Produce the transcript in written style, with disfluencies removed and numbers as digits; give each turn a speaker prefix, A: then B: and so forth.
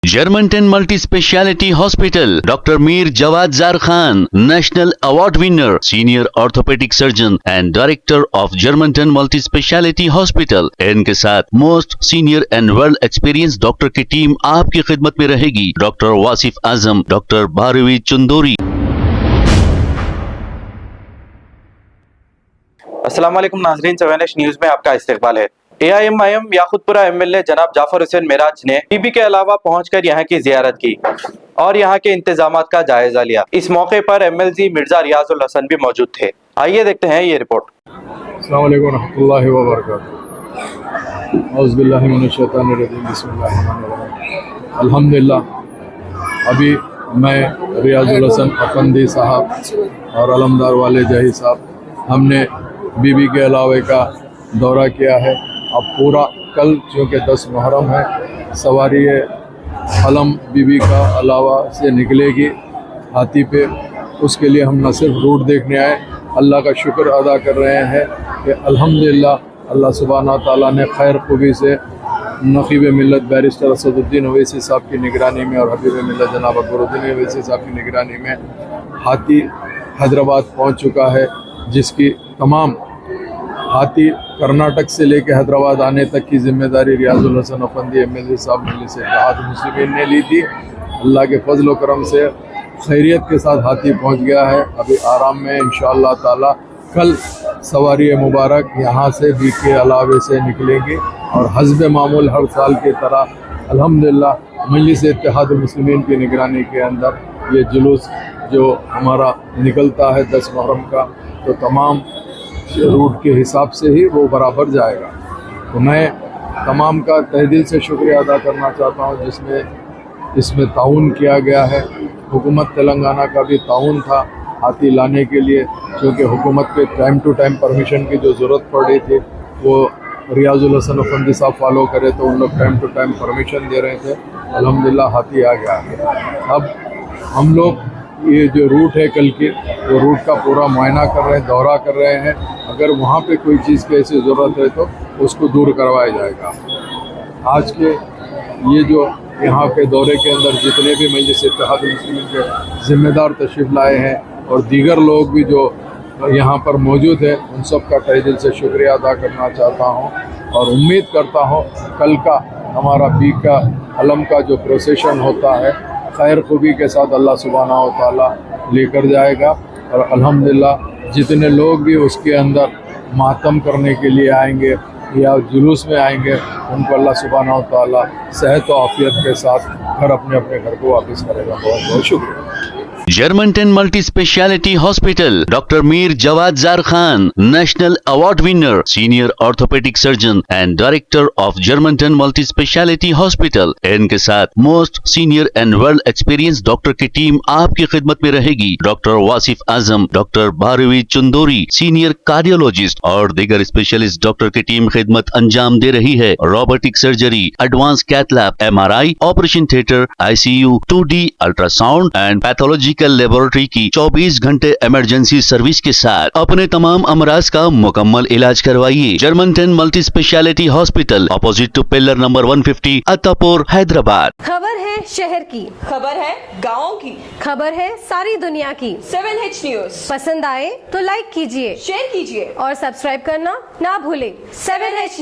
A: Germantown Multi-Speciality Hospital, Dr. Mir Jawad Zar Khan, National Award winner, Senior Orthopedic Surgeon and Director of Germantown Multi-Speciality Hospital. इनके साथ Most Senior and Well Experienced Doctor की team आपकी खिदमत में रहेगी. Dr. Wasif आजम, Dr. Bharvi Chandori.
B: अस्सलाम वालेकुम नाज़रीन, 7H न्यूज़ में आपका इस्तकबाल है। AIM याकुतपुरा MLA जनाब जाफर हुसैन मेराज ने बीबी के अलावा पहुंचकर यहां की जियारत की और यहां के इंतजामात का जायजा लिया। इस मौके पर MLC मिर्जा रियाजुल हसन भी मौजूद थे। आइए देखते हैं ये रिपोर्ट।
C: अस्सलाम वालेकुम रहमतुल्लाहि व बरकातहू। औज़ु बिल्लाहि मिनश शैतानिर रजीम, बिस्मिल्लाहिर्रहमानिर्रहीम। अल्हम्दुलिल्लाह, अभी मैं रियाजुल हसन अफंदी साहब और अलमदार वाले जही साहब हमने बीबी के अलावे का दौरा किया है। अब पूरा कल चूँकि 10 मुहर्रम है, सवारी अलम बीबी का अलावा से निकलेगी हाथी पे। उसके लिए हम न सिर्फ रूट देखने आए, अल्लाह का शुक्र अदा कर रहे हैं कि अल्हम्दुलिल्लाह अल्लाह सुब्हाना ताला ने खैर खूबी से नक़ीब मिल्लत बैरिस्टर असदुद्दीन ओवैसी साहब की निगरानी में और हबीब मिल्लत जनाब अकबरुद्दीन ओवैसी साहब की निगरानी में हाथी हैदराबाद पहुँच चुका है, जिसकी तमाम हाथी कर्नाटक से लेकर हैदराबाद आने तक की जिम्मेदारी रियाजुल हसन अफंदी MLC साहब मजलिस इत्तेहाद मुस्लिमीन ने ली थी। अल्लाह के फजल व करम से खैरियत के साथ हाथी पहुंच गया है। अभी आराम में इंशाअल्लाह ताला कल सवारी मुबारक यहाँ से बी के अलावे से निकलेंगी और हस्ब मामूल हर साल की तरह अल्हम्दुलिल्लाह मजलिस इत्तेहाद मुस्लिमीन की निगरानी के अंदर ये जुलूस जो हमारा निकलता है 10 मुहर्रम का, तो तमाम रूट के हिसाब से ही वो बराबर जाएगा। तो मैं तमाम का तहे दिल से शुक्रिया अदा करना चाहता हूँ जिसमें इसमें ताउन किया गया है। हुकूमत तेलंगाना का भी ताउन था हाथी लाने के लिए, क्योंकि हुकूमत के टाइम टू टाइम परमिशन की जो ज़रूरत पड़ रही थी वो रियाजुल हसन अफंदी साहब फॉलो करे, तो उन लोग टाइम टू टाइम परमिशन दे रहे थे। अल्हम्दुलिल्लाह हाथी आ गया है। अब हम लोग ये जो रूट है कल के, वो रूट का पूरा मुआयना कर रहे हैं, दौरा कर रहे हैं। अगर वहाँ पे कोई चीज़ की ऐसी ज़रूरत है तो उसको दूर करवाया जाएगा। आज के ये जो यहाँ के दौरे के अंदर जितने भी मजलिस इत्तेहाद मुस्लिमीन के ज़िम्मेदार तशरीफ़ लाए हैं और दीगर लोग भी जो यहाँ पर मौजूद है, उन सब का तहे दिल से शुक्रिया अदा करना चाहता हूँ और उम्मीद करता हूँ कल का हमारा बी का अलम का जो प्रोसेशन होता है खैर खूबी के साथ अल्लाह सुब्हाना व तआला लेकर जाएगा। और अल्हम्दुलिल्लाह जितने लोग भी उसके अंदर मातम करने के लिए आएंगे या जुलूस में आएंगे, उनको अल्लाह सुब्हाना व तआला सेहत व आफियत के साथ घर अपने अपने घर को वापस करेगा। बहुत बहुत शुक्रिया।
A: Germantown Multi-Speciality Hospital, Dr. Mir Jawad Zar Khan, National Award winner, Senior Orthopedic Surgeon and Director of Germantown Multi-Speciality Hospital. इनके साथ Most Senior and Well Experienced Doctor की टीम आपकी खिदमत में रहेगी. Dr. वासिफ आजम, Dr. Bharvi Chandori, Senior Cardiologist और दीगर specialist doctor की टीम खिदमत अंजाम दे रही है. Robotic surgery, advance cath lab, MRI, operation theatre, ICU, 2D ultrasound and pathological laboratory की 24 घंटे इमरजेंसी सर्विस के साथ अपने तमाम अमराज का मुकम्मल इलाज करवाइए. Germanten multi speciality hospital, opposite to pillar number 150, Attapur, Hyderabad.
D: खबर है शहर की,
E: खबर है गाँव की,
D: खबर है सारी दुनिया की.
E: 7H न्यूज़
D: पसंद आए तो लाइक कीजिए,
E: शेयर कीजिए
D: और सब्सक्राइब करना ना भूलें.
E: 7H news.